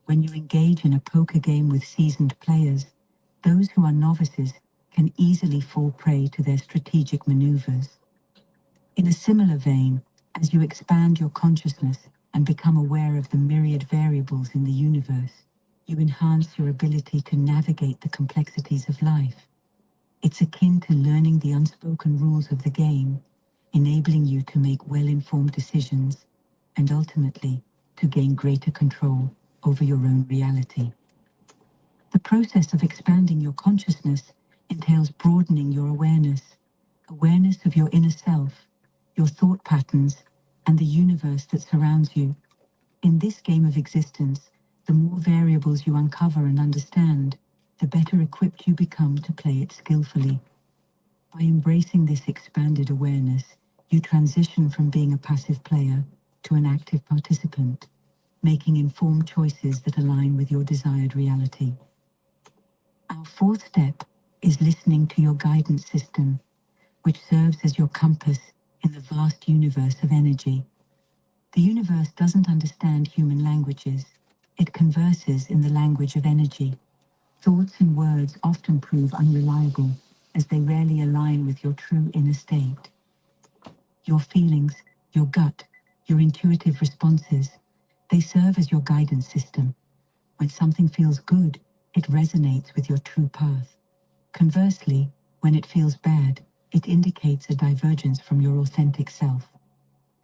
When you engage in a poker game with seasoned players, those who are novices can easily fall prey to their strategic maneuvers. In a similar vein, as you expand your consciousness and become aware of the myriad variables in the universe, you enhance your ability to navigate the complexities of life. It's akin to learning the unspoken rules of the game, enabling you to make well-informed decisions and ultimately to gain greater control over your own reality. The process of expanding your consciousness entails broadening your awareness of your inner self, your thought patterns, and the universe that surrounds you. In this game of existence, the more variables you uncover and understand, the better equipped you become to play it skillfully. By embracing this expanded awareness, you transition from being a passive player to an active participant, making informed choices that align with your desired reality. Our fourth step is listening to your guidance system, which serves as your compass in the vast universe of energy. The universe doesn't understand human languages. It converses in the language of energy. Thoughts and words often prove unreliable, as they rarely align with your true inner state. Your feelings, your gut, your intuitive responses, they serve as your guidance system. When something feels good, it resonates with your true path. Conversely, when it feels bad, it indicates a divergence from your authentic self.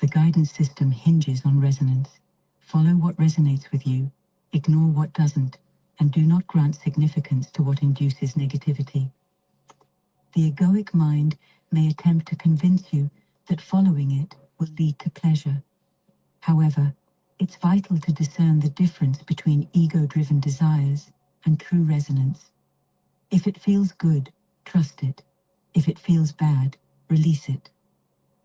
The guidance system hinges on resonance. Follow what resonates with you, ignore what doesn't, and do not grant significance to what induces negativity. The egoic mind may attempt to convince you that following it will lead to pleasure. However, it's vital to discern the difference between ego-driven desires and true resonance. If it feels good, trust it. If it feels bad, release it.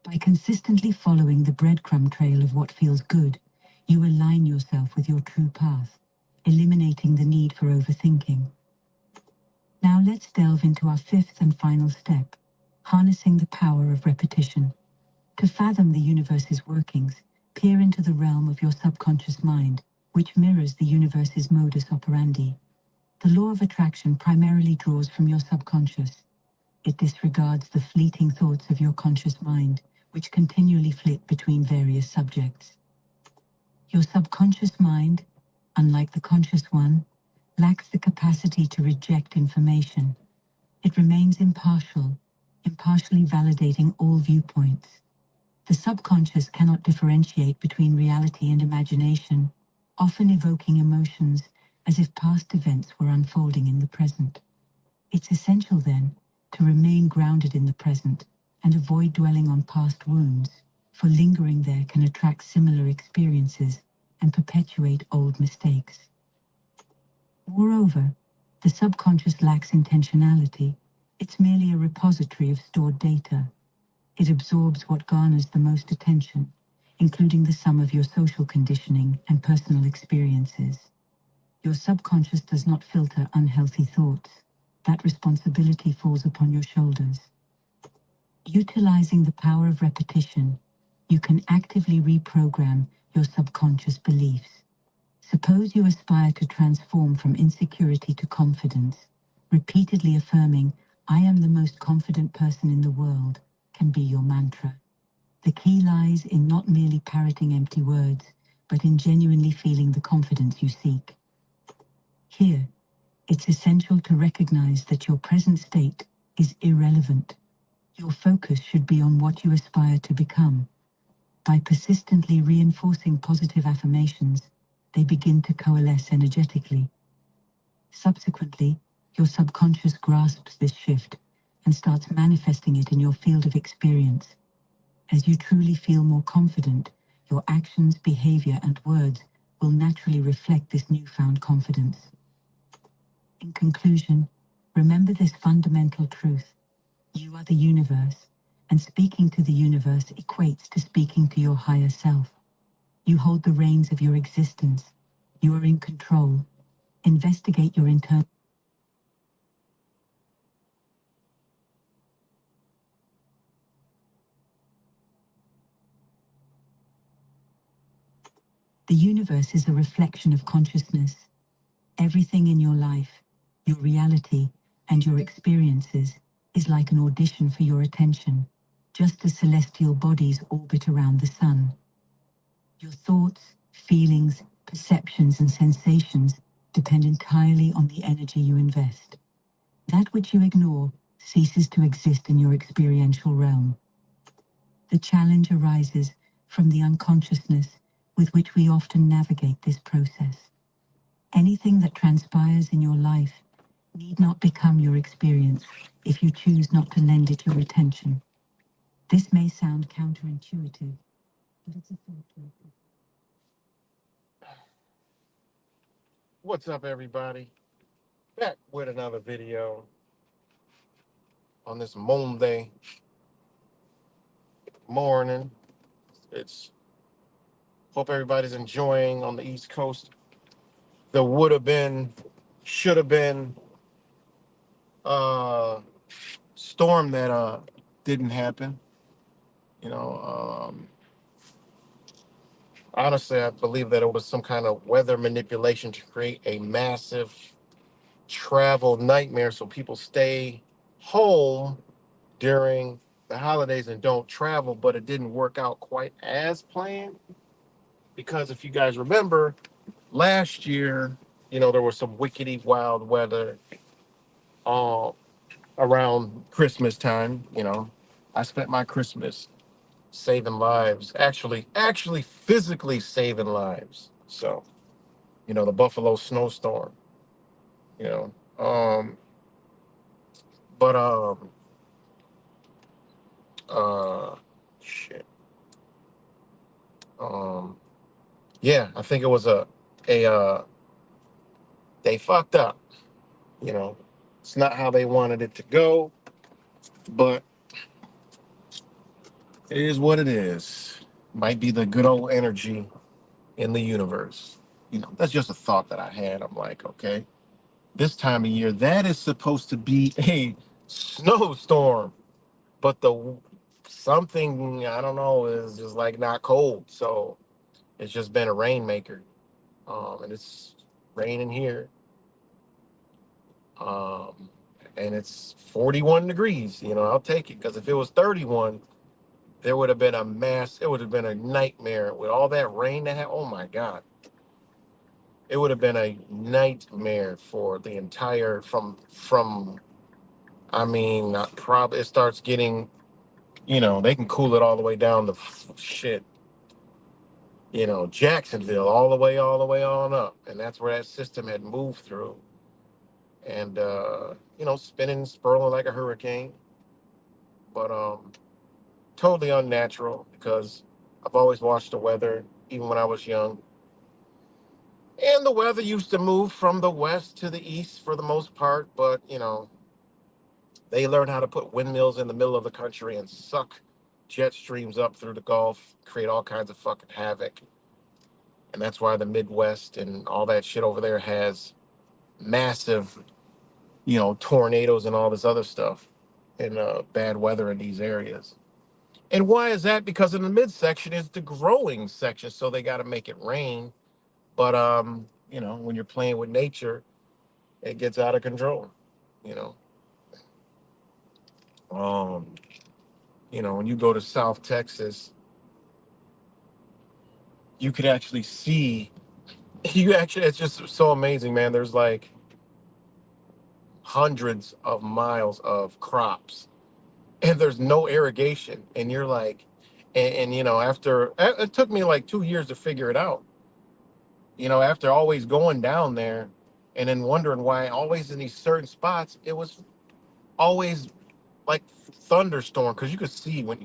By consistently following the breadcrumb trail of what feels good, you align yourself with your true path, eliminating the need for overthinking. Now let's delve into our fifth and final step, harnessing the power of repetition. To fathom the universe's workings, peer into the realm of your subconscious mind, which mirrors the universe's modus operandi. The law of attraction primarily draws from your subconscious. It disregards the fleeting thoughts of your conscious mind, which continually flit between various subjects. Your subconscious mind, unlike the conscious one, lacks the capacity to reject information. It remains impartially validating all viewpoints. The subconscious cannot differentiate between reality and imagination, often evoking emotions as if past events were unfolding in the present. It's essential, then, to remain grounded in the present and avoid dwelling on past wounds, for lingering there can attract similar experiences and perpetuate old mistakes. Moreover, the subconscious lacks intentionality. It's merely a repository of stored data. It absorbs what garners the most attention, including the sum of your social conditioning and personal experiences. Your subconscious does not filter unhealthy thoughts. That responsibility falls upon your shoulders. Utilizing the power of repetition, you can actively reprogram your subconscious beliefs. Suppose you aspire to transform from insecurity to confidence. Repeatedly affirming, "I am the most confident person in the world," can be your mantra. The key lies in not merely parroting empty words, but in genuinely feeling the confidence you seek. Here, it's essential to recognize that your present state is irrelevant. Your focus should be on what you aspire to become. By persistently reinforcing positive affirmations, they begin to coalesce energetically. Subsequently, your subconscious grasps this shift and starts manifesting it in your field of experience. As you truly feel more confident, your actions, behavior, and words will naturally reflect this newfound confidence. In conclusion, remember this fundamental truth. You are the universe, and speaking to the universe equates to speaking to your higher self. You hold the reins of your existence. You are in control. Investigate your internal The universe is a reflection of consciousness. Everything in your life, your reality, and your experiences is like an audition for your attention, just as celestial bodies orbit around the sun. Your thoughts, feelings, perceptions, and sensations depend entirely on the energy you invest. That which you ignore ceases to exist in your experiential realm. The challenge arises from the unconsciousness with which we often navigate this process. Anything that transpires in your life need not become your experience if you choose not to lend it your attention. This may sound counterintuitive, but it's a fact. What's up, everybody? Back with another video on this Monday morning. It's hope everybody's enjoying on the East Coast. The would have been, should have been storm that didn't happen. You know, honestly, I believe that it was some kind of weather manipulation to create a massive travel nightmare so people stay home during the holidays and don't travel, but it didn't work out quite as planned. Because if you guys remember, last year, there was some wickedy wild weather uh, around Christmas time. I spent my Christmas saving lives, actually physically saving lives. So, the Buffalo snowstorm, you know. But uh shit. Um yeah, I think it was a they fucked up, you know. It's not how they wanted it to go, but it is what it is. Might be the good old energy in the universe. That's just a thought that I had. I'm like, okay, this time of year, that is supposed to be a snowstorm, but the something I don't know is just like not cold, so it's just been a rainmaker. And it's raining here, um, and it's 41 degrees. I'll take it because if it was 31, there would have been a mass. It would have been a nightmare with all that rain that had. Oh my God, it would have been a nightmare for the entire from. I mean, probably it starts getting. They can cool it all the way down to shit. Jacksonville, all the way on up, and that's where that system had moved through, and spinning, spiraling like a hurricane, but totally unnatural because I've always watched the weather, even when I was young. And the weather used to move from the west to the east for the most part, but they learned how to put windmills in the middle of the country and suck jet streams up through the Gulf, create all kinds of fucking havoc. And that's why the Midwest and all that shit over there has massive, tornadoes and all this other stuff and bad weather in these areas. And why is that? Because in the midsection is the growing section, so they got to make it rain. But when you're playing with nature, it gets out of control. You know, um, when you go to South Texas, you could actually see. It's just so amazing, man. There's like hundreds of miles of crops, and there's no irrigation, and you're like, and after it took me like 2 years to figure it out. After always going down there and then wondering why always in these certain spots, it was always like thunderstorm. Cause you could see when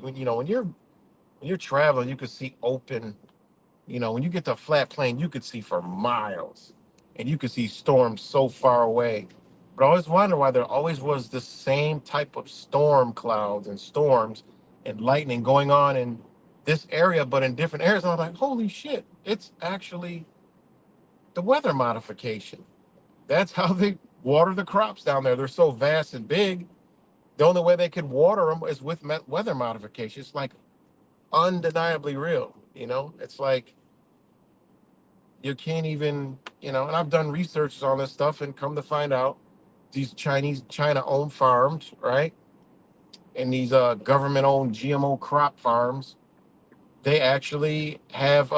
you're traveling, you could see open, when you get to a flat plane, you could see for miles and you could see storms so far away. But I always wonder why there always was the same type of storm clouds and storms and lightning going on in this area, but in different areas. And I'm like, holy shit, it's actually the weather modification. That's how they water the crops down there. They're so vast and big. The only way they can water them is with weather modification. It's like undeniably real. It's like You can't even, and I've done research on this stuff and come to find out these China owned farms, right? And these government owned GMO crop farms, they actually have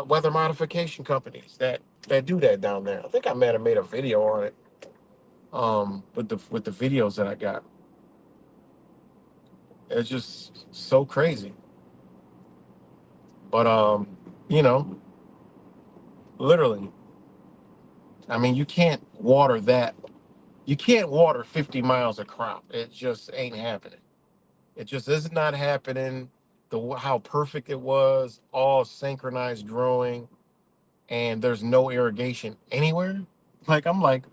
weather modification companies that do that down there. I think I might have made a video on it, with the videos that I got. It's just so crazy. But you know, literally, I mean, you can't water 50 miles of crop. It just ain't happening. It just is not happening. How perfect it was, all synchronized growing, and there's no irrigation anywhere. Like I'm like,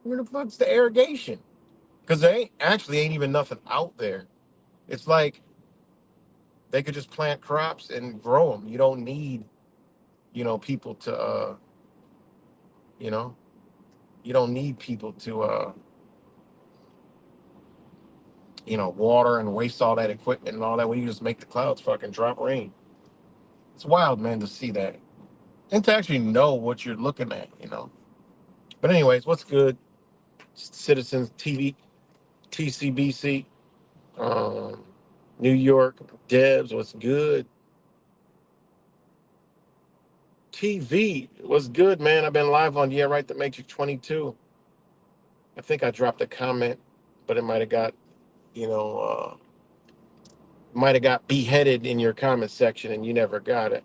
where the fuck's the irrigation? Because there ain't even nothing out there. It's like they could just plant crops and grow them. You don't need, people to, you know, you don't need people to, water and waste all that equipment and all that. When you just make the clouds fucking drop rain. It's wild, man, to see that and to actually know what you're looking at. But anyways, what's good, Citizens TV, TCBC, um, New York, Debs, what's good? TV, what's good, man? I've been live on Yeah Right, the Matrix 22. I think I dropped a comment, but it might have got, you know, beheaded in your comment section and you never got it.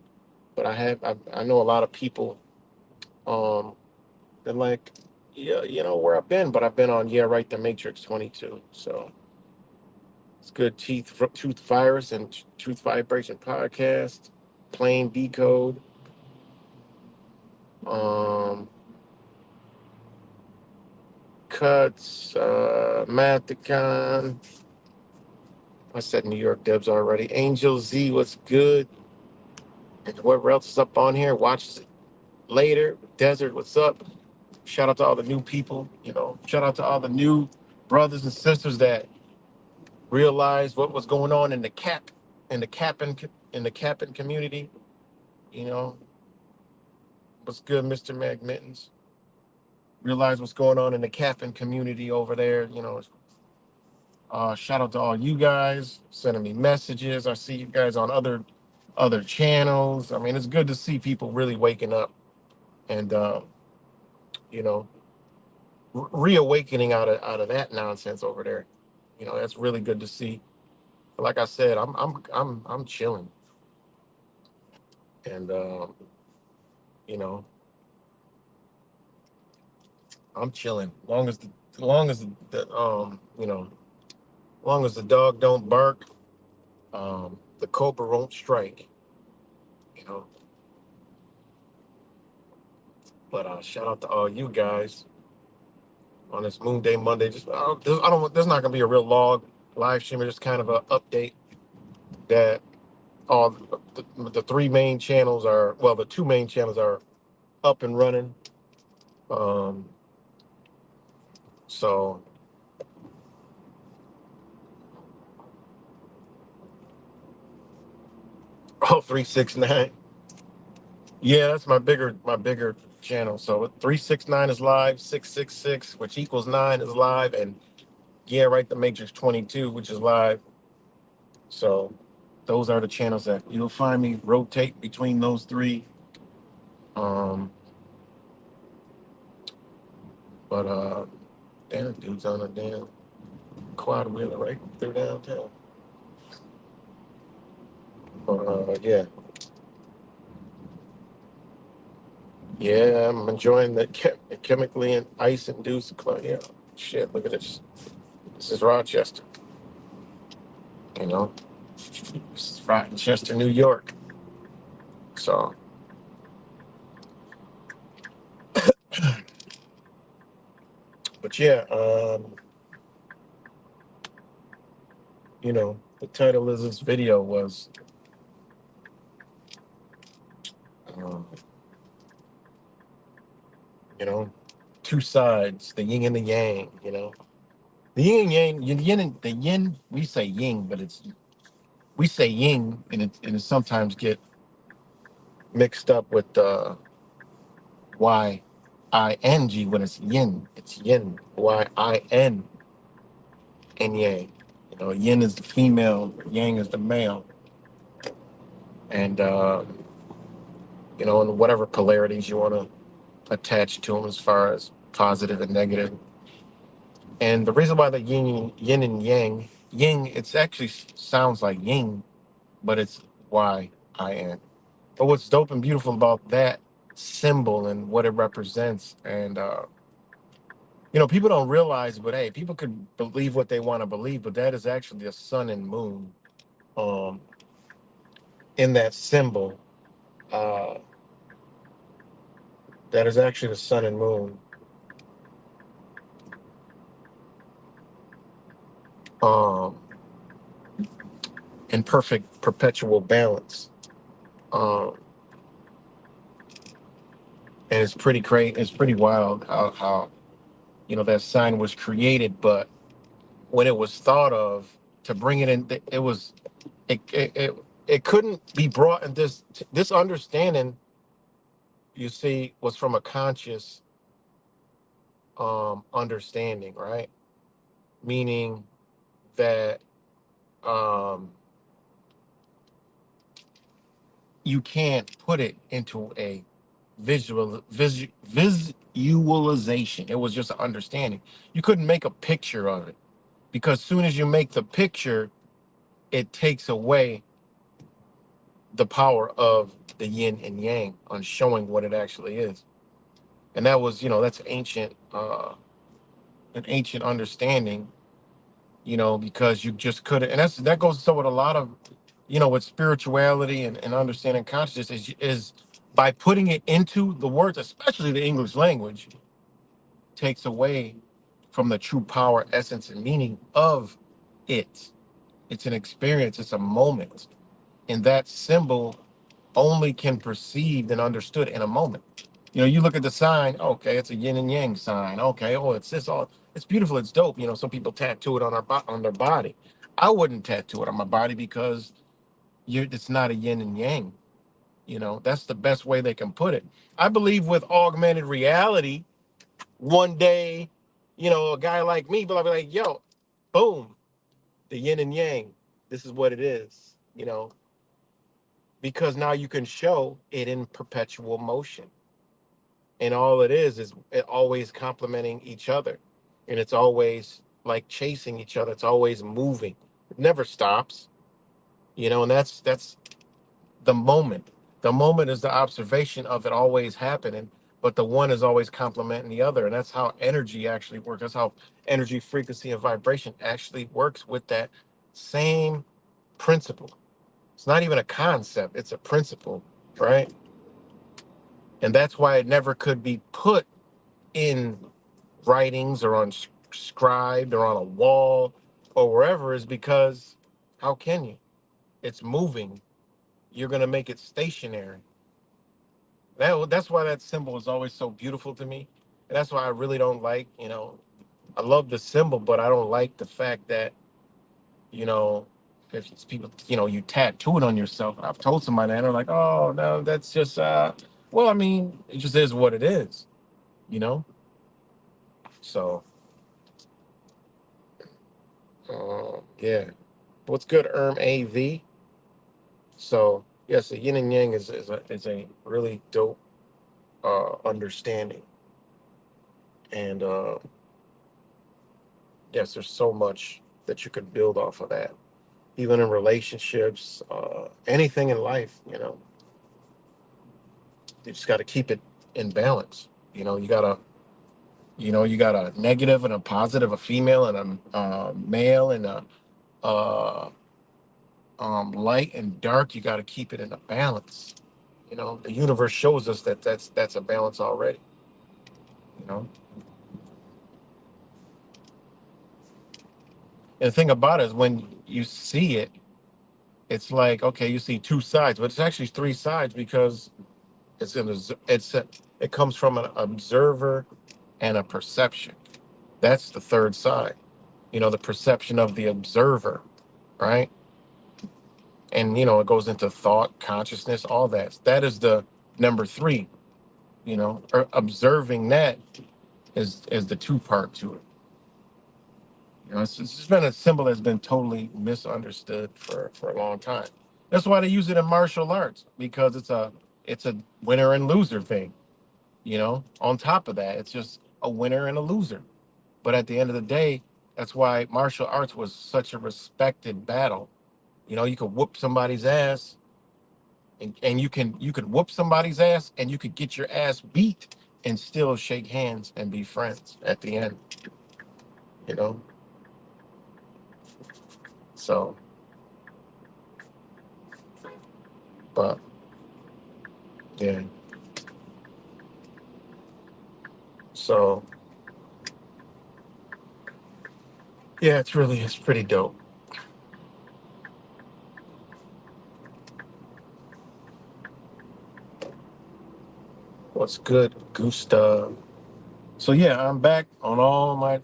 But I know a lot of people, um, that like, yeah, where I've been, but I've been on Yeah Right, the Matrix 22. So it's good. Truth Virus and Truth Vibration Podcast, Plain Decode, um, Cuts, Mathicon. I said New York Debs already. Angel Z, what's good? And whoever else is up on here watches it later. Desert, what's up? Shout out to all the new people. Shout out to all the new brothers and sisters that realized what was going on in the capping community. You know, what's good, Mr. Magmittens? Realize what's going on in the capping community over there. Shout out to all you guys sending me messages. I see you guys on other channels. I mean, it's good to see people really waking up and you know reawakening out of that nonsense over there. That's really good to see. But like I said, I'm chilling, and you know I'm chilling. Long as long as the dog don't bark, the cobra won't strike. You know. But shout out to all you guys on this Moon Day Monday. Just I don't. There's not gonna be a real log live stream. It's just kind of an update that all the three main channels are. Well, the two main channels are up and running. Um, so oh 369. Yeah, that's my bigger channel. So 369 is live, 666, which equals 9 is live, and Yeah Right, the Matrix 22, which is live. So those are the channels that you'll find me rotate between those three. Um, but damn dude's on a damn quad wheeler right through downtown. But yeah. Yeah, I'm enjoying the chemically and ice induced yeah. Shit, look at this. This is Rochester, you know. This is Rochester, New York. So, but yeah, the title of this video was, um, you know, two sides, the yin and the yang. The yin and yang, the yin, we say yin, but we say yin, and it sometimes get mixed up with Y-I-N-G. When it's yin, it's yin. Y-I-N and yang. Yin is the female, yang is the male. And, and whatever polarities you want to attach to them as far as positive and negative. And the reason why the yin and yang, yin, it's actually sounds like yin, but it's Y-I-N. But what's dope and beautiful about that symbol and what it represents, and people don't realize, but hey, people could believe what they want to believe, but that is actually a sun and moon um, in that symbol. Uh, that is actually the sun and moon um, in perfect perpetual balance. Um, and it's pretty great. It's pretty wild how that sign was created, but when it was thought of to bring it in, it was it couldn't be brought in this understanding. You see, was from a conscious understanding, right? Meaning that um, you can't put it into a visualization. It was just an understanding. You couldn't make a picture of it because soon as you make the picture, it takes away the power of the yin and yang on showing what it actually is. And that was, that's an ancient understanding, because you just couldn't. And that goes to with a lot of, with spirituality and understanding consciousness is by putting it into the words, especially the English language, takes away from the true power, essence, and meaning of it. It's an experience. It's a moment. And that symbol only can perceived and understood in a moment. You look at the sign, okay, it's a yin and yang sign. Okay, oh, it's this all it's beautiful, it's dope. Some people tattoo it on their body. I wouldn't tattoo it on my body because it's not a yin and yang. That's the best way they can put it. I believe with augmented reality, one day, a guy like me, but I'll be like, yo, boom, the yin and yang. This is what it is, because now you can show it in perpetual motion. And all it is it always complementing each other. And it's always like chasing each other. It's always moving. It never stops, and that's the moment. The moment is the observation of it always happening, but the one is always complementing the other. And that's how energy actually works. That's how energy, frequency, and vibration actually works with that same principle. It's not even a concept, it's a principle, right? And that's why it never could be put in writings or on scribed or on a wall or wherever, is because how can you? It's moving. You're going to make it stationary. That's why that symbol is always so beautiful to me. And that's why I really don't like, I love the symbol, but I don't like the fact that, you know, if it's people, you tattoo it on yourself. I've told somebody that, and they're like, oh, no, that's just, well, I mean, it just is what it is, you know? So, yeah. What's good, AV? So, yes, the yin and yang is a really dope understanding. And yes, there's so much that you could build off of that, even in relationships, anything in life. You just got to keep it in balance. You got a negative and a positive, a female and a male, and a uh, light and dark. You got to keep it in a balance. The universe shows us that that's a balance already. You know, and the thing about it is when you see it, it's like, okay, you see two sides, but it's actually three sides because it comes from an observer and a perception. That's the third side. The perception of the observer, right? And it goes into thought, consciousness, all that. That is the number three. or observing that is the two part to it. It's just been a symbol that's been totally misunderstood for a long time. That's why they use it in martial arts, because it's a winner and loser thing. On top of that, it's just a winner and a loser. But at the end of the day, that's why martial arts was such a respected battle. You could whoop somebody's ass, and you could whoop somebody's ass, and you could get your ass beat and still shake hands and be friends at the end. You know, so but yeah, so yeah, it's pretty dope. What's good, Gustav? So yeah, I'm back on all my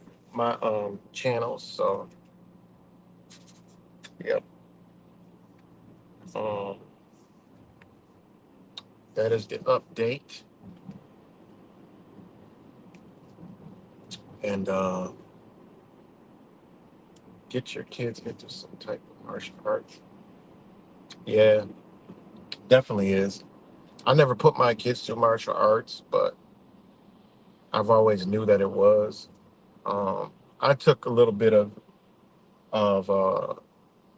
channels. So yep, um, that is the update, and get your kids into some type of martial arts. Yeah, definitely is. I never put my kids through martial arts, but I've always knew that it was. I took a little bit of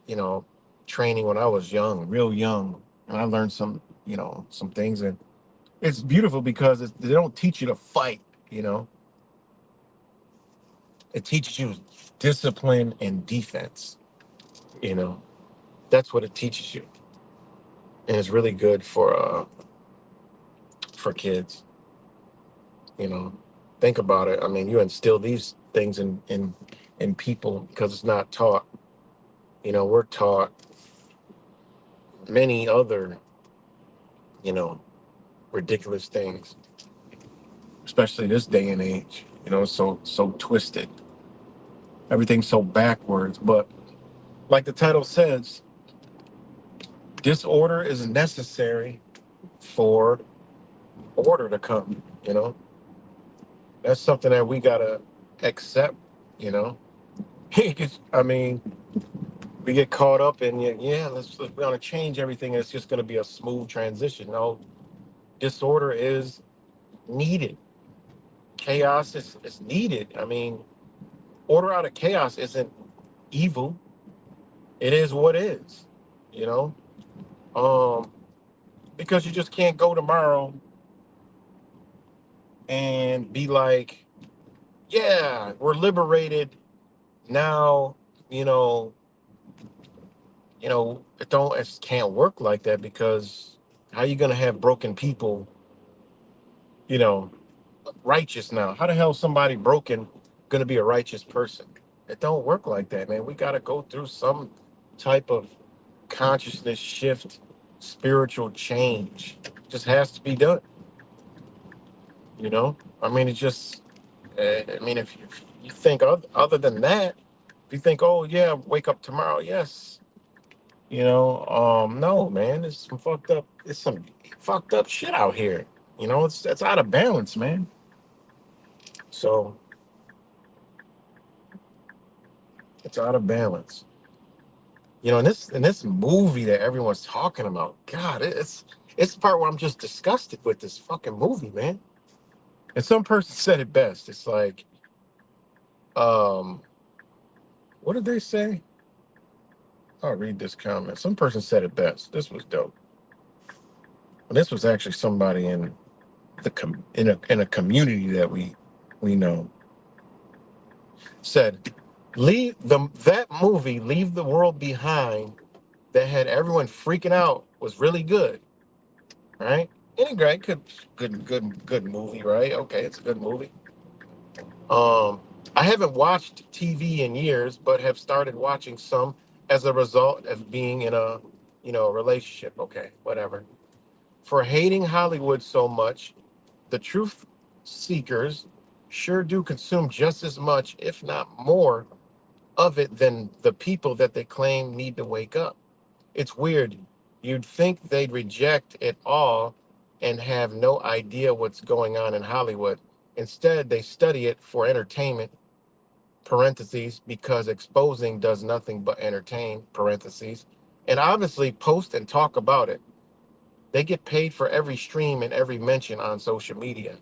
you know training when I was young, real young, and I learned some things, and it's beautiful because they don't teach you to fight. You know, it teaches you discipline and defense. You know, that's what it teaches you, and it's really good for kids. You know, think about it. I mean, you instill these things in people because it's not taught. We're taught many other you know ridiculous things, especially this day and age. So twisted. Everything's so backwards. But like the title says, disorder is necessary for order to come. That's something that we gotta accept. You know, I mean, we get caught up in, yeah, we're gonna change everything. And it's just gonna be a smooth transition. No, disorder is needed. Chaos is needed. I mean, order out of chaos isn't evil. It is what is. You know, um, because you just can't go tomorrow and be like, yeah, we're liberated now. You know, it can't work like that, because how you gonna have broken people? You know, righteous now. How the hell is somebody broken gonna be a righteous person? It don't work like that, man. We gotta go through some type of consciousness shift, spiritual change. Just has to be done. I mean, it just. I mean, if you think other than that, if you think, oh yeah, wake up tomorrow, yes. No, man, it's some fucked up. It's some fucked up shit out here. It's out of balance, man. So it's out of balance. In this movie that everyone's talking about, God, it's the part where I'm just disgusted with this fucking movie, man. And some person said it best. It's like, um, what did they say? I'll read this comment. Some person said it best. This was dope. And this was actually somebody in a community that we know. Said, that movie, Leave the World Behind, that had everyone freaking out, was really good. Right? And a great, good movie, right? Okay, it's a good movie. Um, I haven't watched TV in years, but have started watching some as a result of being in a relationship. Okay, whatever. For hating Hollywood so much, the truth seekers sure do consume just as much, if not more, of it than the people that they claim need to wake up. It's weird. You'd think they'd reject it all and have no idea what's going on in Hollywood. Instead, they study it for entertainment, parentheses, because exposing does nothing but entertain, parentheses, and obviously post and talk about it. They get paid for every stream and every mention on social media.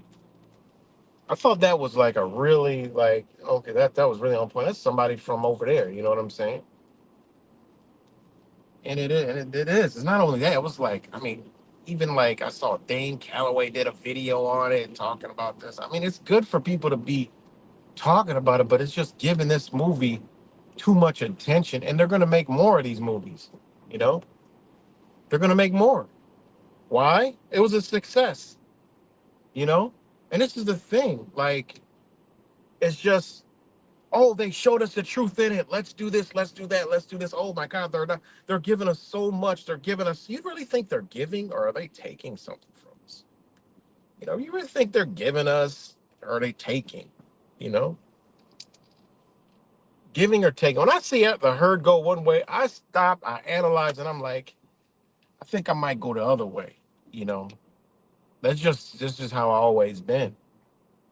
I thought that was like a really like okay, that was really on point. That's somebody from over there, you know what I'm saying? And it is, and it is. It's not only that. It was like, I mean, even like I saw Dane Calloway did a video on it talking about this. I mean, it's good for people to be talking about it, but it's just giving this movie too much attention, and they're gonna make more of these movies. You know, they're gonna make more. Why? It was a success. You know, and this is the thing. Like, it's just oh, they showed us the truth in it. Let's do this. Let's do that. Let's do this. Oh my God, they're giving us so much. They're giving us. You really think they're giving, or are they taking something from us? You know, you really think they're giving us, or are they taking? You know, giving or taking. When I see the herd go one way, I stop, I analyze, and I'm like, I think I might go the other way. You know, that's just how I always been.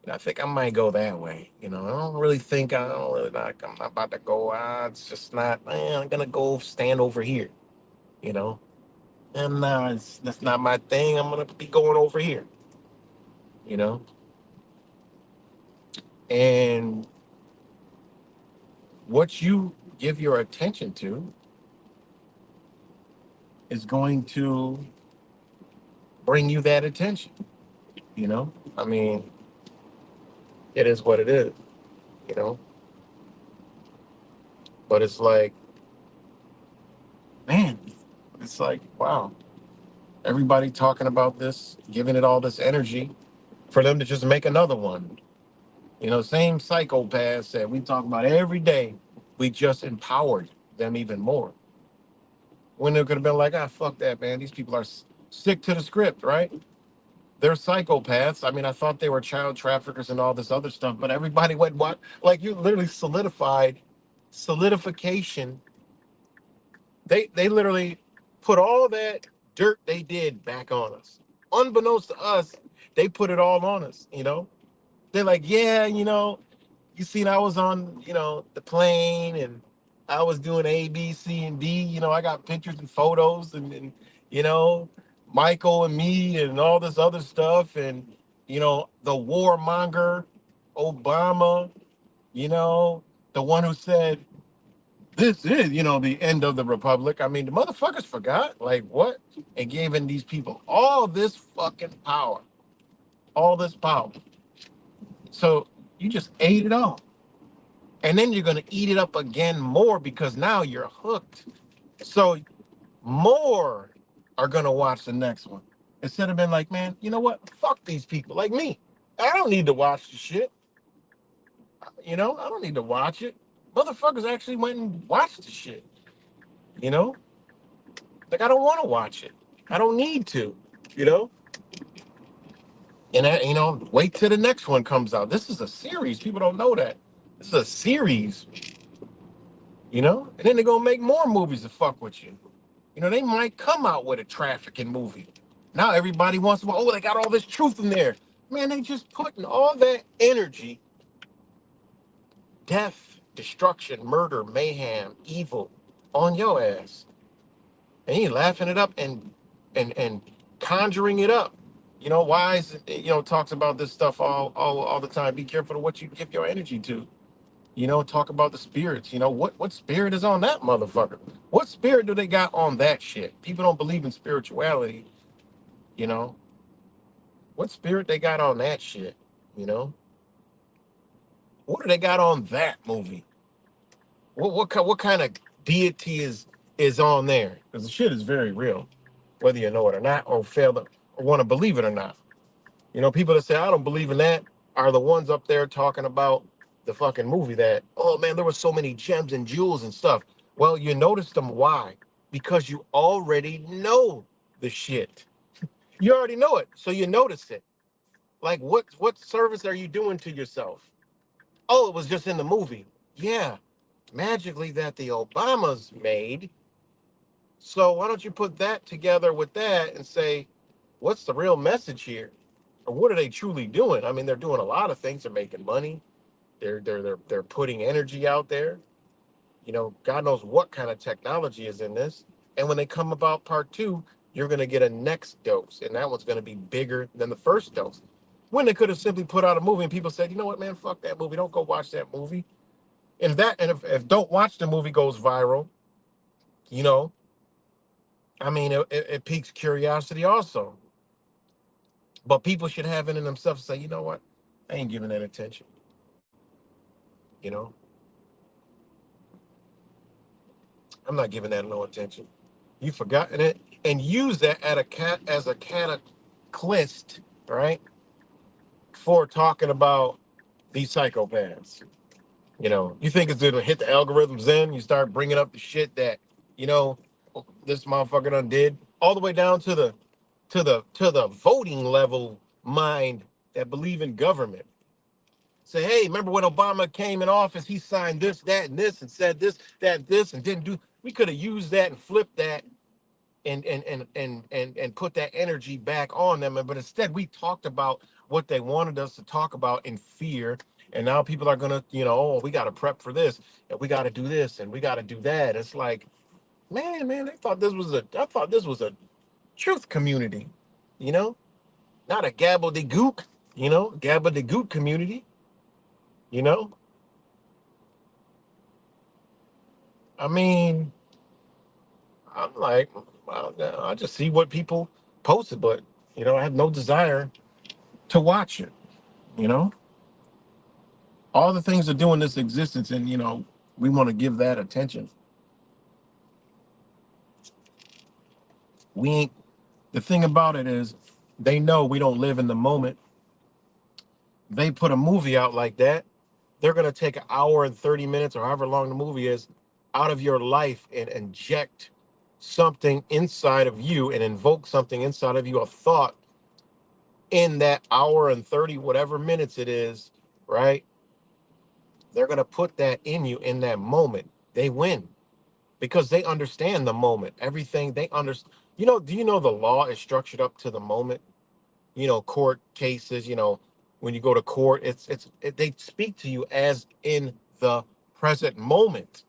I think I might go that way. You know, I don't really think I don't really like. I'm not about to go. It's just not. I'm gonna go stand over here. You know, and that's not my thing. I'm gonna be going over here. You know, and what you give your attention to is going to bring you that attention. You know, I mean, it is what it is. You know, but it's like, man, it's like, wow, everybody talking about this, giving it all this energy for them to just make another one. You know, same psychopaths that we talk about every day. We just empowered them even more. When they could have been like, ah, fuck that, man. These people are stick to the script, right? They're psychopaths. I mean, I thought they were child traffickers and all this other stuff, but everybody went what? Like you literally solidification. They literally put all that dirt they did back on us. Unbeknownst to us, they put it all on us, you know? They're like, yeah, you know, you seen I was on, you know, the plane and I was doing A, B, C, and D. You know, I got pictures and photos and you know, Michael and me and all this other stuff. And, you know, the warmonger, Obama, you know, the one who said, this is, you know, the end of the republic. I mean, the motherfuckers forgot, like, what? And giving these people all this fucking power, all this power. So you just ate it all. And then you're going to eat it up again more because now you're hooked. So more are going to watch the next one. Instead of being like, man, you know what? Fuck these people like me. I don't need to watch the shit. You know, I don't need to watch it. Motherfuckers actually went and watched the shit. You know, like I don't want to watch it. I don't need to, you know? And, you know, wait till the next one comes out. This is a series. People don't know that. This is a series, you know? And then they're going to make more movies to fuck with you. You know, they might come out with a trafficking movie. Now everybody wants to, oh, they got all this truth in there. Man, they just putting all that energy, death, destruction, murder, mayhem, evil on your ass. And you laughing it up and conjuring it up. You know, why is it, you know, talks about this stuff all the time. Be careful of what you give your energy to. You know, talk about the spirits. You know, what spirit is on that motherfucker? What spirit do they got on that shit? People don't believe in spirituality, you know. What spirit they got on that shit, you know? What do they got on that movie? What kind of deity is on there? Because the shit is very real, whether you know it or not, or fail to or want to believe it or not. You know, people that say I don't believe in that are the ones up there talking about the fucking movie that, oh man, there were so many gems and jewels and stuff. Well, you noticed them. Why? Because you already know the shit. You already know it, so you notice it. Like, what service are you doing to yourself? Oh, it was just in the movie. Yeah, magically that the Obamas made. So why don't you put that together with that and say, What's the real message here? Or what are they truly doing? I mean, they're doing a lot of things. They're making money. They're putting energy out there. God knows what kind of technology is in this. And when they come about part two, you're going to get a next dose, and that one's going to be bigger than the first dose. When they could have simply put out a movie and people said, you know what, man, fuck that movie. Don't go watch that movie. And if don't watch the movie goes viral, you know, I mean, it piques curiosity also. But people should have it in themselves to say, you know what, I ain't giving that attention. You know, I'm not giving that no attention. You forgotten it, and use that at a cat as a catalyst, right? For talking about these psychopaths. You think it's gonna hit the algorithms? Then you start bringing up the shit that you know this motherfucker done did, all the way down to the voting level mind that believe in government. Say, hey, remember when Obama came in office? He signed this, that, and this, and said this, that, this, and didn't do. We could have used that and flipped that and put that energy back on them. But instead, we talked about what they wanted us to talk about in fear. And now people are gonna, oh, we got to prep for this, and we got to do this, and we got to do that. It's like, man, I thought this was a truth community, you know, not a gabbledygook, gabbledygook community, you know. I mean, I'm like, well, no, I just see what people posted, but I have no desire to watch it. You know, all the things are doing this existence, and we want to give that attention. We ain't. The thing about it is, they know we don't live in the moment. They put a movie out like that, they're gonna take an hour and 30 minutes, or however long the movie is, out of your life and inject something inside of you and invoke something inside of you, a thought in that hour and 30 whatever minutes it is, right? They're gonna put that in you in that moment. They win because they understand the moment. Everything they understand. Do you know the law is structured up to the moment? Court cases. When you go to court, they speak to you as in the present moment,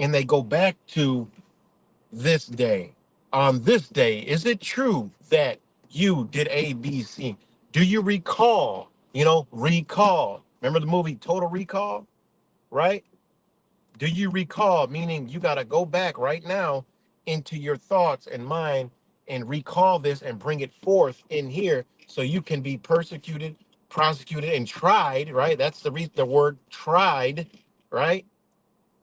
and they go back to this day. On this day, is it true that you did A, B, C? Do you recall? Recall. Remember the movie Total Recall, right? Do you recall? Meaning you got to go back right now into your thoughts and mind and recall this and bring it forth in here so you can be persecuted, prosecuted, and tried, right? That's the word tried, right?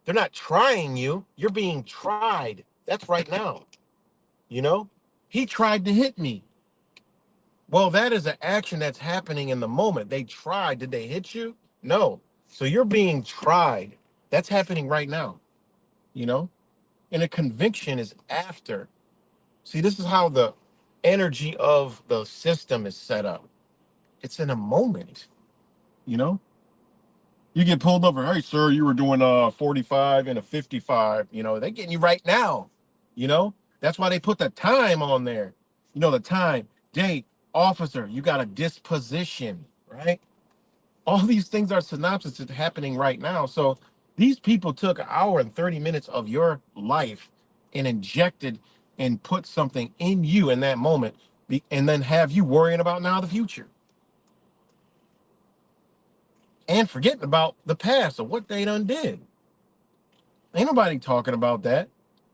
They're not trying you. You're being tried. That's right now. You know, he tried to hit me. Well, that is an action that's happening in the moment. They tried. Did they hit you? No. So you're being tried. That's happening right now, you know? And a conviction is after. See, this is how the energy of the system is set up. It's in a moment, you know? You get pulled over. Hey, sir, you were doing 45 and a 55. They're getting you right now. That's why they put the time on there. The time, date, officer. You got a disposition, right? All these things are synopsis that's happening right now. So these people took an hour and 30 minutes of your life and injected and put something in you in that moment, and then have you worrying about now the future and forgetting about the past of what they done did. Ain't nobody talking about that.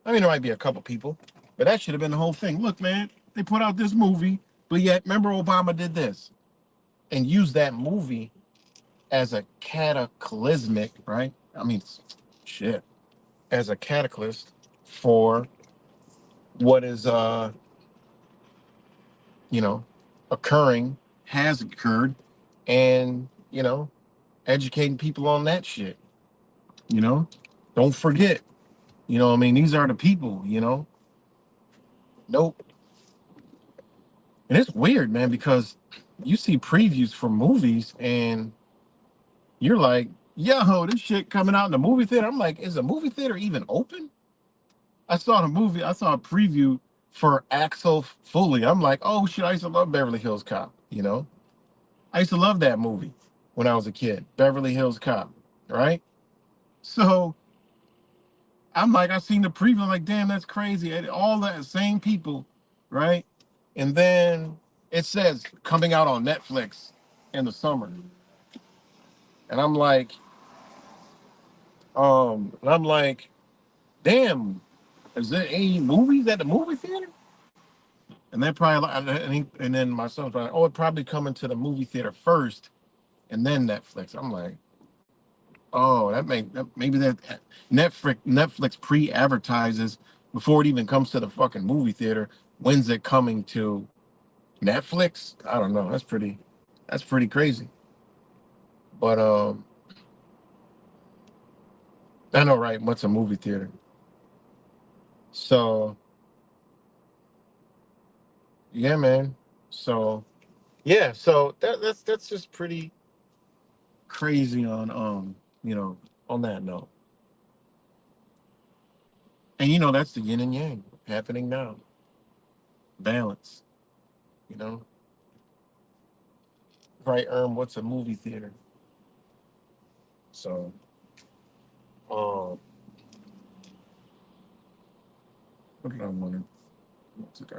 I mean, there might be a couple people, but that should have been the whole thing. Look, man, they put out this movie, but yet remember Obama did this, and use that movie as a cataclysmic, right? I mean, shit, as a catalyst for what is you know, occurring, has occurred, and educating people on that shit. You know, don't forget. I mean, these are the people. Nope. And it's weird, man, because you see previews for movies and you're like, yo, this shit coming out in the movie theater. I'm like, is the movie theater even open? I saw a preview for Axel Foley. I'm like, oh shit, I used to love Beverly Hills Cop. You know, I used to love that movie when I was a kid, Beverly Hills Cop, right? So I'm like, I seen the preview, I'm like, damn, that's crazy. And all the same people, right? And then it says coming out on Netflix in the summer. And I'm like, damn, is there any movies at the movie theater? And then probably, and then my son's like, oh, it probably coming to the movie theater first, and then Netflix. I'm like, oh, maybe that Netflix pre-advertises before it even comes to the fucking movie theater. When's it coming to Netflix? I don't know. That's pretty crazy. But I know, right? What's a movie theater? So yeah, man. So yeah, so that's just pretty crazy on you know, on that note. And you know, that's the yin and yang happening now. Balance, you know. Right, what's a movie theater? So um what did I want to what did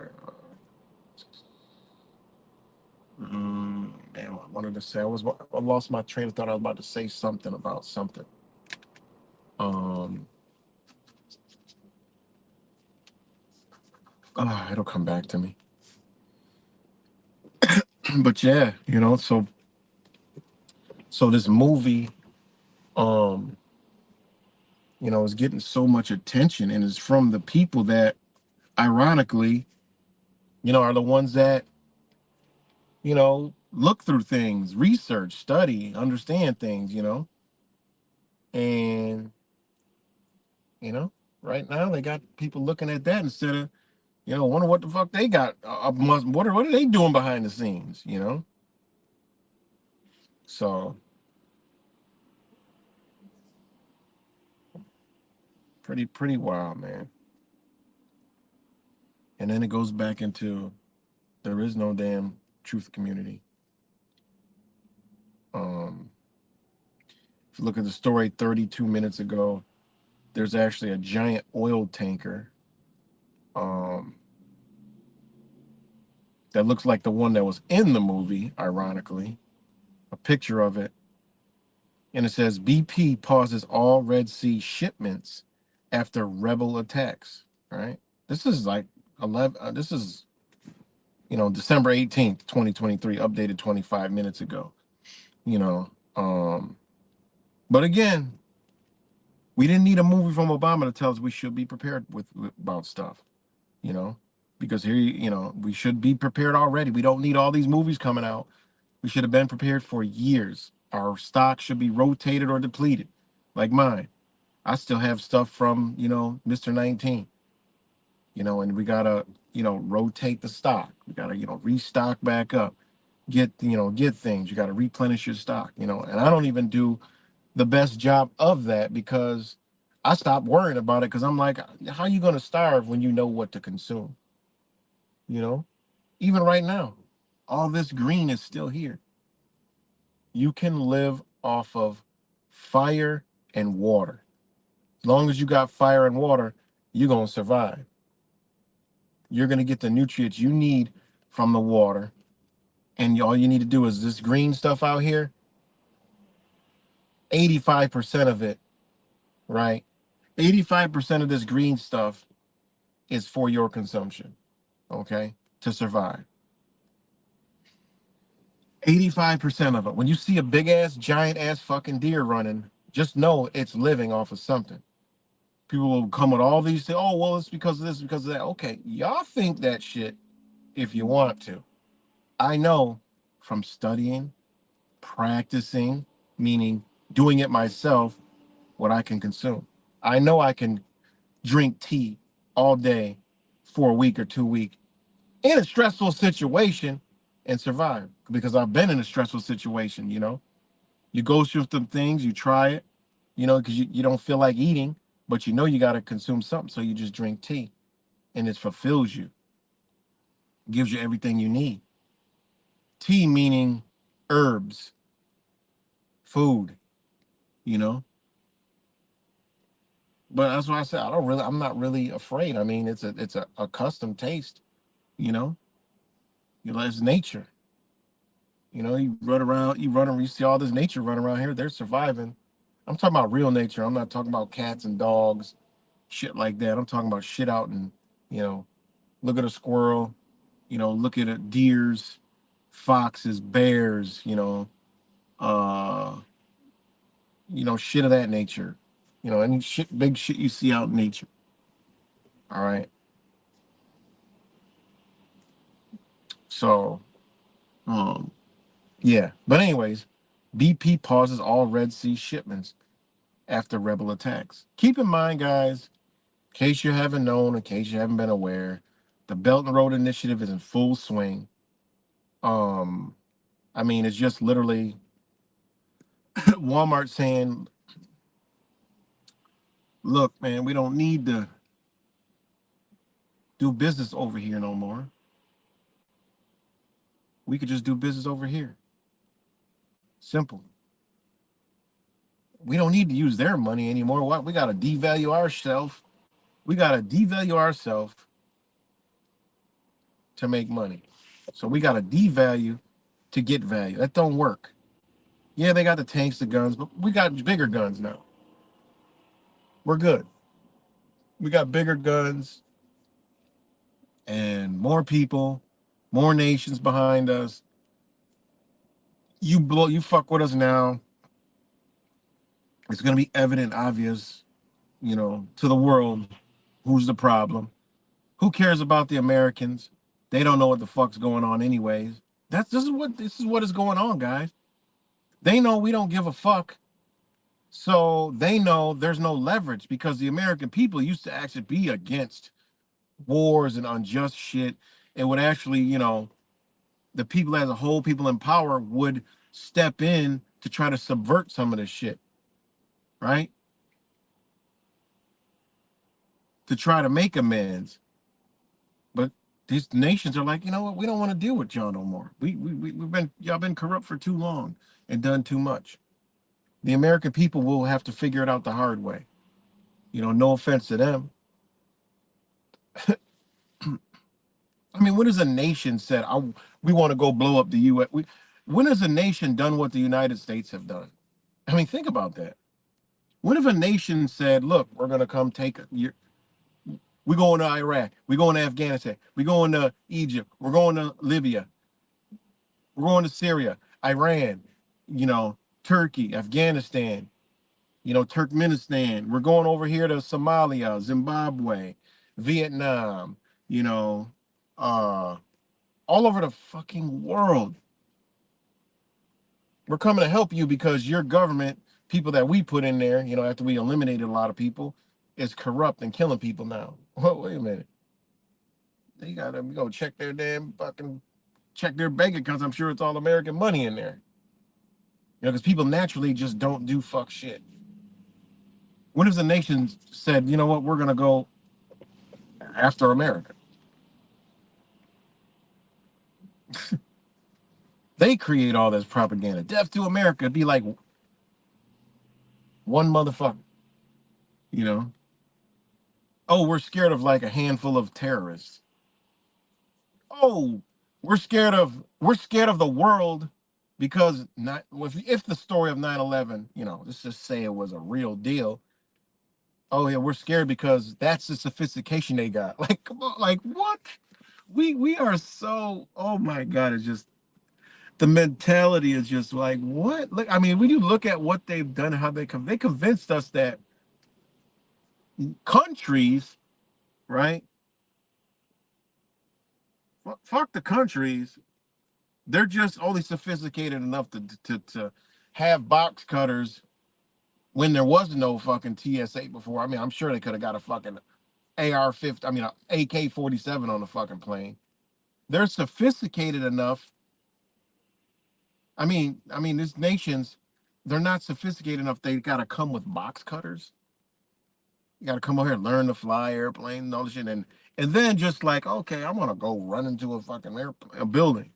man, I wanted to say I lost my train of thought. I was about to say something about something. Um it'll come back to me. But yeah, you know, so this movie um you know is getting so much attention and is from the people that ironically, you know, are the ones that, you know, look through things, research, study, understand things, you know. And you know, right now they got people looking at that instead of, you know, wonder what the fuck they got. What are they doing behind the scenes? You know, so pretty wild, man. And then it goes back into there is no damn truth community. Um, if you look at the story 32 minutes ago, there's actually a giant oil tanker um, that looks like the one that was in the movie, ironically, a picture of it. And it says BP pauses all Red Sea shipments after rebel attacks. Right. This is like 11. This is, you know, December 18th, 2023, updated 25 minutes ago. You know, but again, we didn't need a movie from Obama to tell us we should be prepared with about stuff. You know, because here, you know, we should be prepared already. We don't need all these movies coming out. We should have been prepared for years. Our stock should be rotated or depleted, like mine. I still have stuff from, you know, Mr. 19, you know, and we gotta, you know, rotate the stock. We gotta, you know, restock back up, get things. You gotta replenish your stock, you know, and I don't even do the best job of that because I stopped worrying about it because I'm like, how you gonna starve when you know what to consume? You know, even right now, all this green is still here. You can live off of fire and water. As long as you got fire and water, you're gonna survive. You're going to get the nutrients you need from the water. And all you need to do is this green stuff out here, 85% of it, right? 85% of this green stuff is for your consumption, okay? To survive. 85% of it. When you see a big ass, giant ass fucking deer running, just know it's living off of something. People will come with all these things. Oh, well, it's because of this, because of that. Okay, y'all think that shit if you want to. I know from studying, practicing, meaning doing it myself, what I can consume. I know I can drink tea all day for a week or 2 weeks in a stressful situation and survive because I've been in a stressful situation, you know. You go through some things, you try it, you know, because you don't feel like eating, but you know you got to consume something. So you just drink tea and it fulfills you. gives you everything you need. Tea meaning herbs, food, you know. But that's why I said I'm not really afraid. I mean, it's a custom taste, you know. It's nature. You see all this nature running around here. They're surviving. I'm talking about real nature. I'm not talking about cats and dogs, shit like that. I'm talking about shit out and, you know, look at a squirrel, look at deers, foxes, bears, uh, shit of that nature. Any shit, big shit you see out in nature. All right. So, um, yeah. But anyways, BP pauses all Red Sea shipments after rebel attacks. Keep in mind, guys, in case you haven't known, in case you haven't been aware, the Belt and Road Initiative is in full swing. I mean, it's just literally Walmart saying, look, man, we don't need to do business over here no more. We could just do business over here. Simple. We don't need to use their money anymore. What? We got to devalue ourselves. We got to devalue ourselves to make money. So we got to devalue to get value. That don't work. Yeah, they got the tanks, the guns, but we got bigger guns now. We're good. We got bigger guns and more people, more nations behind us. You fuck with us now. It's gonna be evident, obvious, to the world who's the problem. Who cares about the Americans? They don't know what the fuck's going on anyways. This is what is going on, guys. They know we don't give a fuck. So they know there's no leverage because the American people used to actually be against wars and unjust shit. It would actually, the people as a whole, people in power would step in to try to subvert some of this shit, right? To try to make amends. But these nations are like, you know what? We don't want to deal with y'all no more. Y'all been corrupt for too long and done too much. The American people will have to figure it out the hard way. No offense to them. I mean, when has a nation said, we want to go blow up the U.S.? When has a nation done what the United States have done? I mean, think about that. When have a nation said, look, we're going to come we're going to Iraq, we're going to Afghanistan, we're going to Egypt, we're going to Libya, we're going to Syria, Iran, Turkey, Afghanistan, Turkmenistan. We're going over here to Somalia, Zimbabwe, Vietnam, all over the fucking world. We're coming to help you because your government, people that we put in there, after we eliminated a lot of people, is corrupt and killing people now. Well, wait a minute. They gotta go check their check their bank accounts. I'm sure it's all American money in there. Because people naturally just don't do fuck shit. When has the nation said, you know what, we're gonna go after America? They create all this propaganda. Death to America. It'd be like one motherfucker, you know. Oh, we're scared of like a handful of terrorists. Oh, we're scared of the world because not if the story of 9/11, let's just say it was a real deal. Oh yeah, we're scared because that's the sophistication they got. Like, come on, like what? We are so, oh my God, it's just the mentality is just like what? Look, I mean, when you look at what they've done, how they convinced us that countries, right? Fuck the countries. They're just only sophisticated enough to have box cutters when there was no fucking TSA before. I mean, I'm sure they could have got a fucking AR-50, I mean, a AK-47 on the fucking plane. They're sophisticated enough. I mean, these nations, they're not sophisticated enough. They got to come with box cutters. You got to come over here and learn to fly airplane and all this shit. And then just like, okay, I want to go run into a fucking a building.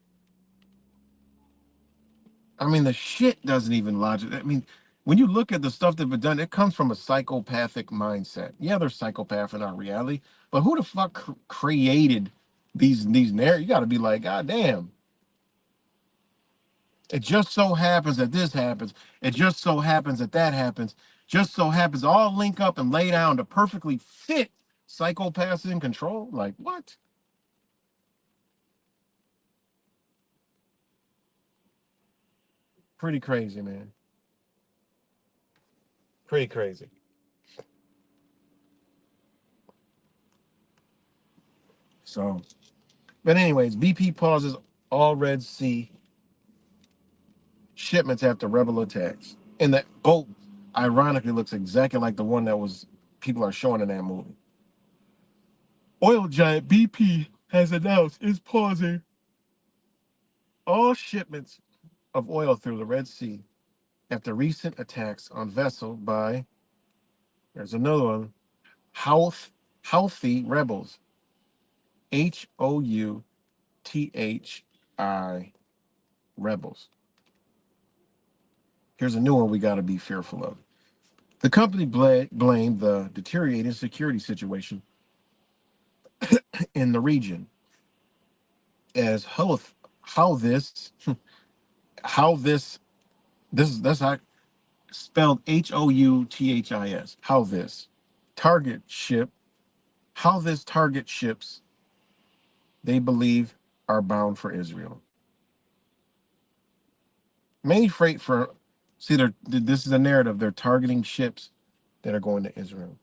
I mean, the shit doesn't even logic. I mean, when you look at the stuff that's been done, it comes from a psychopathic mindset. Yeah, there's psychopaths in our reality, but who the fuck created these narratives? You got to be like, God damn. It just so happens that this happens. It just so happens that that happens. Just so happens all link up and lay down to perfectly fit psychopaths in control. Like what? Pretty crazy, man. Pretty crazy. So, but anyways, BP pauses all Red Sea shipments after rebel attacks. And that boat, ironically, looks exactly like the one that was people are showing in that movie. Oil giant BP has announced it's pausing all shipments of oil through the Red Sea after recent attacks on vessel by, there's another one, Houthi rebels. Houthi rebels. Here's a new one we got to be fearful of. The company blamed the deteriorating security situation in the region as how this that's how spelled Houthis. How this target ship how this target ships they believe are bound for Israel. Many freight for see this is a narrative. They're targeting ships that are going to Israel.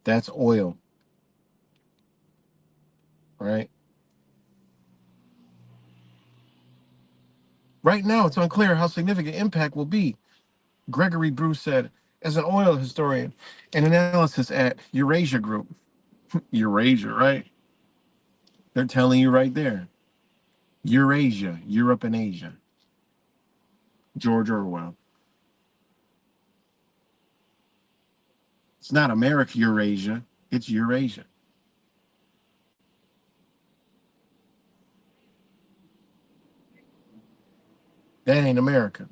That's oil, right? Right now, it's unclear how significant impact will be, Gregory Bruce said, as an oil historian and analysis at Eurasia Group. Eurasia, right? They're telling you right there. Eurasia, Europe and Asia. George Orwell. It's not America Eurasia, it's Eurasia. That ain't America.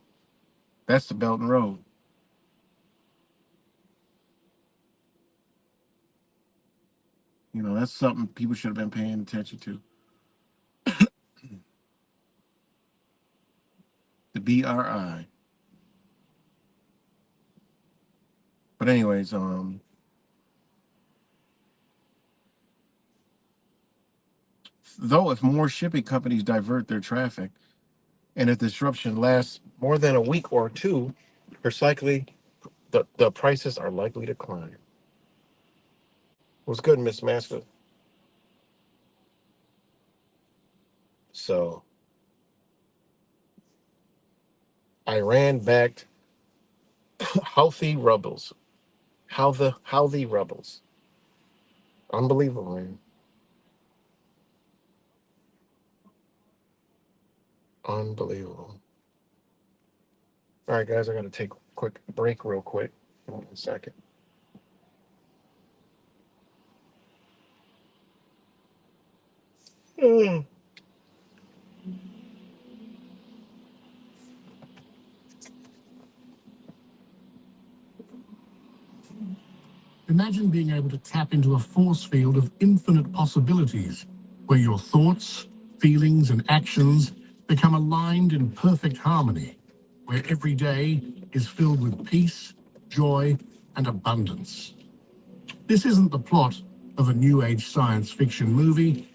That's the Belt and Road. You know, that's something people should have been paying attention to. The BRI. But anyways, though if more shipping companies divert their traffic and if disruption lasts more than a week or two, precisely the prices are likely to climb. What's good, Miss Master? So Iran backed Houthi rebels. How the rebels. Unbelievable, man. Unbelievable. All right, guys, I gotta take a quick break real quick. 1 second. Mm. Imagine being able to tap into a force field of infinite possibilities, where your thoughts, feelings, and actions become aligned in perfect harmony, where every day is filled with peace, joy, and abundance. This isn't the plot of a New Age science fiction movie,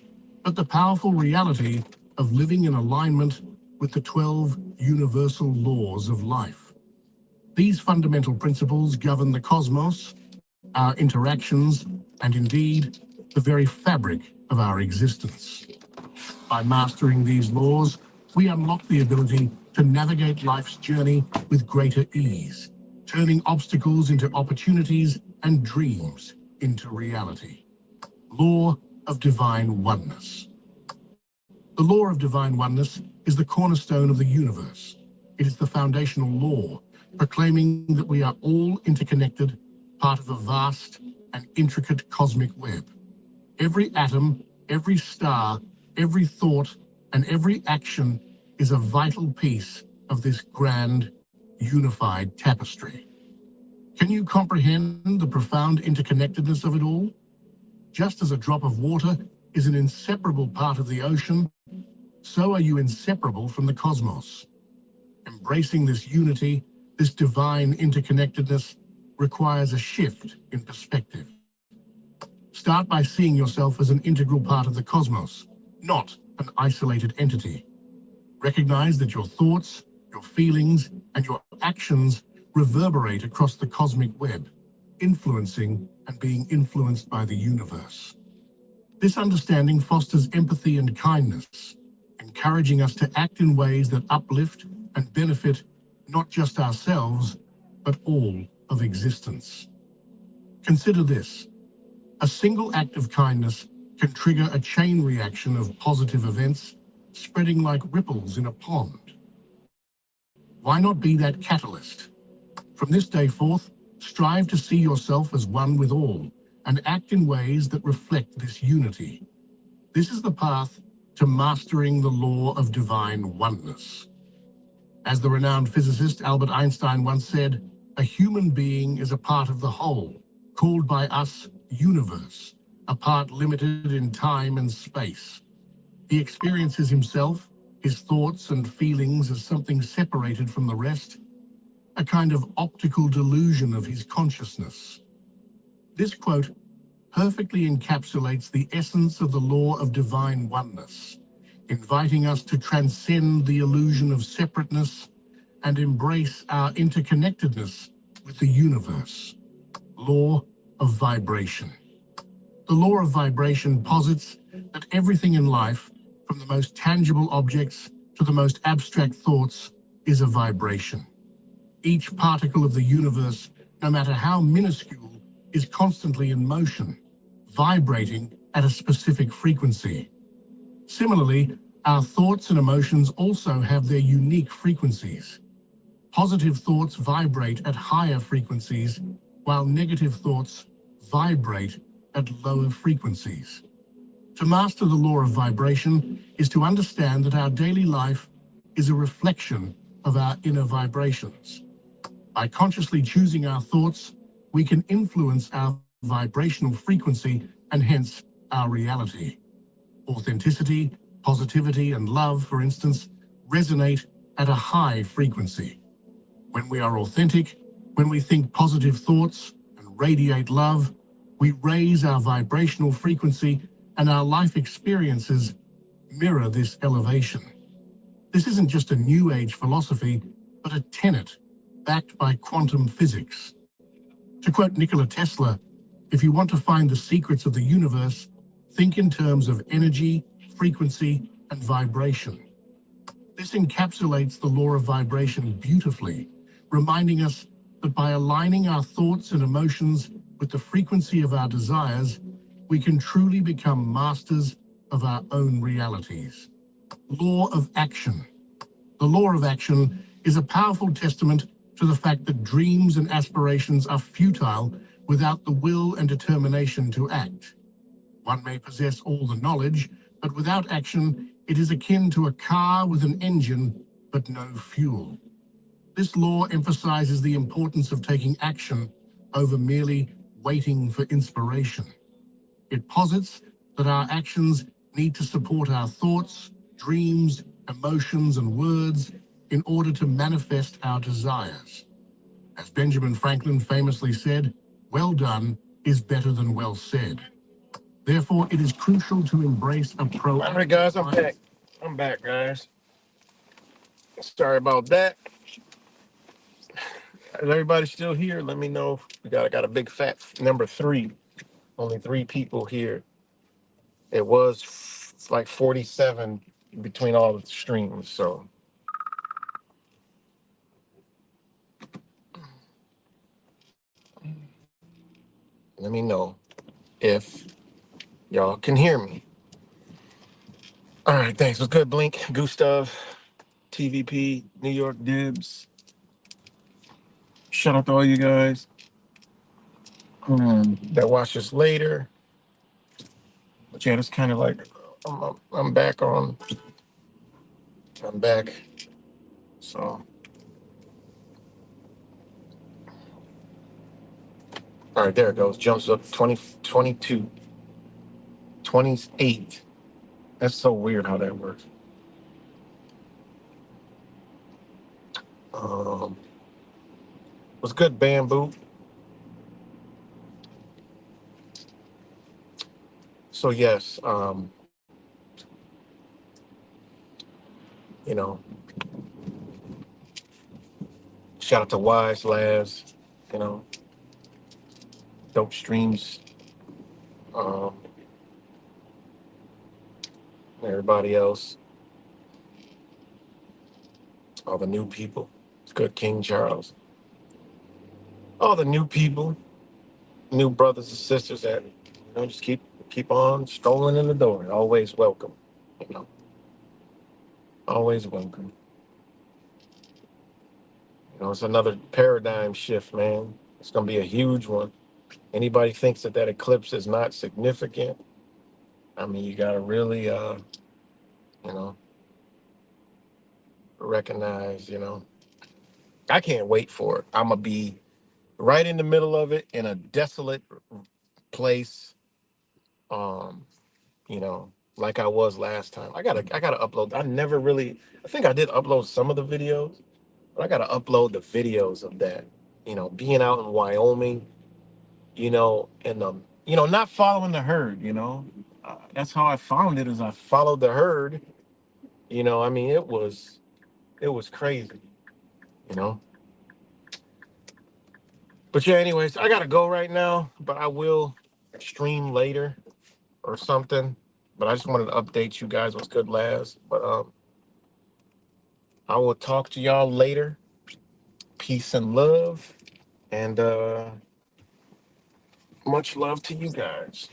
but the powerful reality of living in alignment with the 12 universal laws of life. These fundamental principles govern the cosmos, our interactions, and indeed, the very fabric of our existence. By mastering these laws, we unlock the ability to navigate life's journey with greater ease, turning obstacles into opportunities and dreams into reality. Law of Divine Oneness. The law of divine oneness is the cornerstone of the universe. It is the foundational law, proclaiming that we are all interconnected, part of a vast and intricate cosmic web. Every atom, every star, every thought, and every action is a vital piece of this grand, unified tapestry. Can you comprehend the profound interconnectedness of it all? Just as a drop of water is an inseparable part of the ocean, so are you inseparable from the cosmos. Embracing this unity, this divine interconnectedness, requires a shift in perspective. Start by seeing yourself as an integral part of the cosmos, not an isolated entity. Recognize that your thoughts, your feelings, and your actions reverberate across the cosmic web, influencing and being influenced by the universe. This understanding fosters empathy and kindness, encouraging us to act in ways that uplift and benefit not just ourselves, but all of existence. Consider this. A single act of kindness can trigger a chain reaction of positive events, spreading like ripples in a pond. Why not be that catalyst? From this day forth, strive to see yourself as one with all and act in ways that reflect this unity. This is the path to mastering the law of divine oneness. As the renowned physicist Albert Einstein once said, a human being is a part of the whole, called by us universe, a part limited in time and space. He experiences himself, his thoughts and feelings as something separated from the rest, a kind of optical delusion of his consciousness. This quote perfectly encapsulates the essence of the law of divine oneness, inviting us to transcend the illusion of separateness and embrace our interconnectedness with the universe. Law of vibration. The law of vibration posits that everything in life, from the most tangible objects to the most abstract thoughts, is a vibration. Each particle of the universe, no matter how minuscule, is constantly in motion, vibrating at a specific frequency. Similarly, our thoughts and emotions also have their unique frequencies. Positive thoughts vibrate at higher frequencies, while negative thoughts vibrate at lower frequencies. To master the law of vibration is to understand that our daily life is a reflection of our inner vibrations. By consciously choosing our thoughts, we can influence our vibrational frequency and hence our reality. Authenticity, positivity, and love, for instance, resonate at a high frequency. When we are authentic, when we think positive thoughts and radiate love, we raise our vibrational frequency and our life experiences mirror this elevation. This isn't just a new age philosophy, but a tenet backed by quantum physics. To quote Nikola Tesla, if you want to find the secrets of the universe, think in terms of energy, frequency, and vibration. This encapsulates the law of vibration beautifully, reminding us that by aligning our thoughts and emotions with the frequency of our desires, we can truly become masters of our own realities. Law of action. The law of action is a powerful testament to the fact that dreams and aspirations are futile without the will and determination to act. One may possess all the knowledge, but without action, it is akin to a car with an engine, but no fuel. This law emphasizes the importance of taking action over merely waiting for inspiration. It posits that our actions need to support our thoughts, dreams, emotions, and words in order to manifest our desires. As Benjamin Franklin famously said, well done is better than well said. Therefore, it is crucial to embrace a proactive... All right, guys, I'm back. I'm back, guys. Sorry about that. Is everybody still here? Let me know. We got a big fat number 3. Only 3 people here. It was like 47 between all the streams, so let me know if y'all can hear me. All right, thanks. It was good, Blink, Gustav, TVP, New York Dibs. Shout out to all you guys that watch this later. But yeah, it's kind of like I'm back on. I'm back. So, all right, there it goes. Jumps up 20, 22, 28. That's so weird how that works. Was good, Bamboo. So yes, you know, shout out to Wise Labs, you know, dope streams, um, everybody else, all the new people. It's good, King Charles. All the new people, new brothers and sisters that just keep on strolling in the door. Always welcome, you know, always welcome. It's another paradigm shift, man. It's gonna be a huge one. Anybody thinks that eclipse is not significant? I mean, you gotta really, you know, recognize. I can't wait for it. I'm gonna be right in the middle of it in a desolate place. Um, like I was last time. I gotta upload. I think I did upload some of the videos, but I gotta upload the videos of that. Being out in Wyoming, and not following the herd. That's how I found it. Is I followed the herd. I mean, it was crazy. You know. But yeah, anyways, I gotta go right now. But I will stream later or something. But I just wanted to update you guys what's good last. But I will talk to y'all later. Peace and love. And much love to you guys.